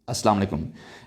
अस्सलाम वालेकुम।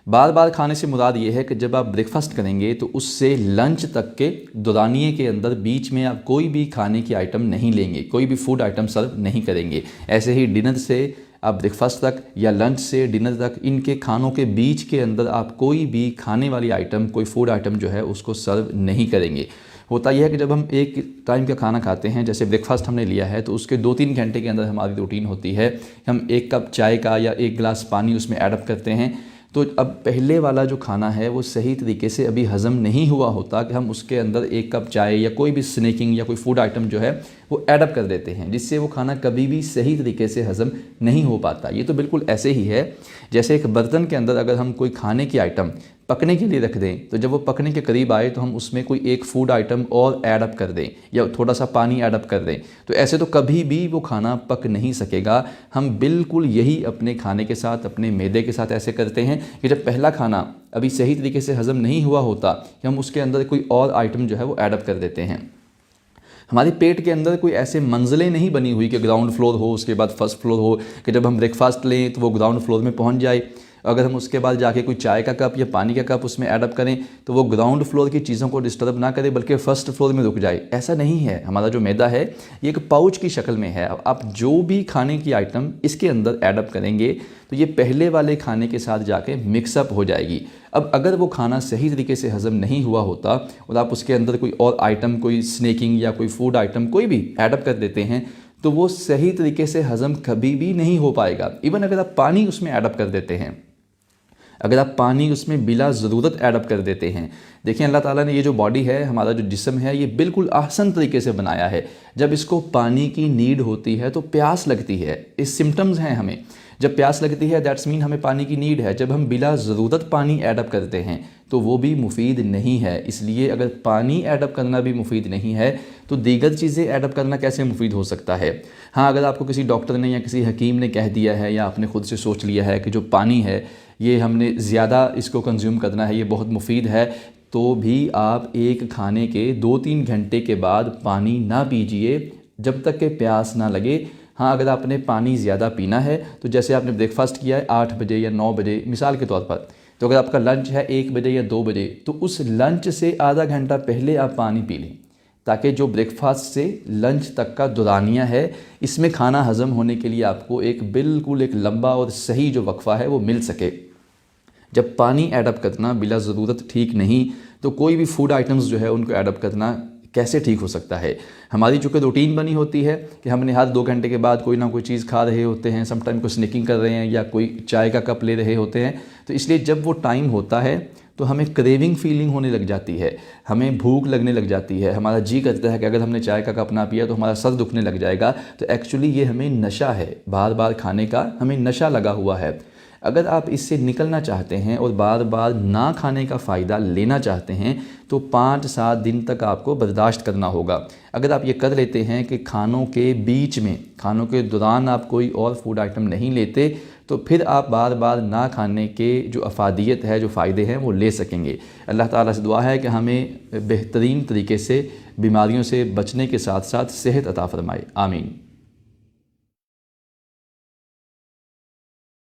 बार बार खाने से मुराद ये है कि जब आप ब्रेकफास्ट करेंगे तो उससे लंच तक के दौरानिए के अंदर बीच में आप कोई भी खाने की आइटम नहीं लेंगे, कोई भी फूड आइटम सर्व नहीं करेंगे। ऐसे ही डिनर से आप ब्रेकफास्ट तक या लंच से डिनर तक इनके खानों के बीच के अंदर आप कोई भी खाने वाली आइटम, कोई फूड आइटम जो है उसको सर्व नहीं करेंगे। होता यह है कि जब हम एक टाइम का खाना खाते हैं, जैसे ब्रेकफास्ट हमने लिया है, तो उसके 2-3 घंटे के अंदर हमारी रूटीन होती है, हम 1 कप चाय का या 1 गिलास पानी उसमें ऐड अप करते हैं। तो अब पहले वाला जो खाना है वो सही तरीके से अभी हज़म नहीं हुआ होता कि हम उसके अंदर 1 कप चाय या कोई भी स्नैकिंग या कोई फूड आइटम जो है वो ऐड अप कर देते हैं, जिससे वो खाना कभी भी सही तरीके से हज़म नहीं हो पाता। ये तो बिल्कुल ऐसे ही है जैसे एक बर्तन के अंदर अगर हम कोई खाने की आइटम पकने के लिए रख दें, तो जब वो पकने के करीब आए तो हम उसमें कोई एक फूड आइटम और ऐड अप कर दें या थोड़ा सा पानी ऐड अप कर दें, तो ऐसे तो कभी भी वो खाना पक नहीं सकेगा। हम बिल्कुल यही अपने खाने के साथ, अपने मैदे के साथ ऐसे करते हैं कि जब पहला खाना अभी सही तरीके से हज़म नहीं हुआ होता कि हम उसके अंदर कोई और आइटम जो है वो ऐड अप कर देते हैं। हमारे पेट के अंदर कोई ऐसे मंजिलें नहीं बनी हुई कि ग्राउंड फ्लोर हो, उसके बाद फर्स्ट फ्लोर हो, कि जब हम ब्रेकफास्ट लें तो वो ग्राउंड फ्लोर में पहुंच जाए। अगर हम उसके बाद जाके कोई चाय का कप या पानी का कप उसमें ऐड अप करें तो वो ग्राउंड फ्लोर की चीज़ों को डिस्टर्ब ना करे बल्कि फर्स्ट फ्लोर में रुक जाए। ऐसा नहीं है। हमारा जो मैदा है ये एक पाउच की शक्ल में है। आप जो भी खाने की आइटम इसके अंदर ऐड अप करेंगे तो ये पहले वाले खाने के साथ जाके मिक्सअप हो जाएगी। अब अगर वो खाना सही तरीके से हज़म नहीं हुआ होता और आप उसके अंदर कोई और आइटम, कोई स्नैकिंग या कोई फूड आइटम कोई भी ऐड अप कर देते हैं, तो वो सही तरीके से हज़म कभी भी नहीं हो पाएगा। इवन अगर आप पानी उसमें ऐड अप कर देते हैं, अगर आप पानी उसमें बिला ज़रूरत ऐड अप कर देते हैं, देखिए अल्लाह ताला ने ये जो बॉडी है, हमारा जो जिस्म है, ये बिल्कुल आसान तरीके से बनाया है। जब इसको पानी की नीड होती है तो प्यास लगती है, इस सिम्टम्स हैं हमें। जब प्यास लगती है दैट्स मीन हमें पानी की नीड है। जब हम बिला ज़रूरत पानी ऐड अप करते हैं तो वो भी मुफीद नहीं है। इसलिए अगर पानी ऐड अप करना भी मुफीद नहीं है तो दीगर चीज़ें ऐड अप करना कैसे मुफीद हो सकता है। हाँ, अगर आपको किसी डॉक्टर ने या किसी हकीम ने कह दिया है या आपने खुद से सोच लिया है कि जो पानी है ये हमने ज़्यादा इसको कंज्यूम करना है, ये बहुत मुफीद है, तो भी आप एक खाने के 2-3 घंटे के बाद पानी ना पीजिए जब तक कि प्यास ना लगे। हाँ, अगर आपने पानी ज़्यादा पीना है तो जैसे आपने ब्रेकफास्ट किया है 8 बजे या 9 बजे मिसाल के तौर पर, तो अगर आपका लंच है 1 बजे या 2 बजे, तो उस लंच से आधा घंटा पहले आप पानी पी लें, ताकि जो ब्रेकफास्ट से लंच तक का दौरानिया है इसमें खाना हज़म होने के लिए आपको बिल्कुल एक लंबा और सही जो वक्फ़ा है वो मिल सके। जब पानी ऐड अप करना बिला ज़रूरत ठीक नहीं, तो कोई भी फूड आइटम्स जो है उनको ऐड अप करना कैसे ठीक हो सकता है। हमारी चूँकि रूटीन बनी होती है कि हमने हर 2 घंटे के बाद कोई ना कोई चीज़ खा रहे होते हैं, समटाइम कोई स्नैकिंग कर रहे हैं या कोई चाय का कप ले रहे होते हैं, तो इसलिए जब वो टाइम होता है तो हमें क्रेविंग फीलिंग होने लग जाती है, हमें भूख लगने लग जाती है, हमारा जी करता है कि अगर हमने चाय का कप ना पिया तो हमारा सर दुखने लग जाएगा। तो एक्चुअली ये हमें नशा है, बार बार खाने का हमें नशा लगा हुआ है। अगर आप इससे निकलना चाहते हैं और बार बार ना खाने का फ़ायदा लेना चाहते हैं तो 5-7 दिन तक आपको बर्दाश्त करना होगा। अगर आप ये कर लेते हैं कि खानों के बीच में, खानों के दौरान आप कोई और फूड आइटम नहीं लेते, तो फिर आप बार बार ना खाने के जो अफादियत है, जो फ़ायदे हैं वो ले सकेंगे। अल्लाह ताला से दुआ है कि हमें बेहतरीन तरीके से बीमारियों से बचने के साथ साथ सेहत अता फ़रमाए। आमीन।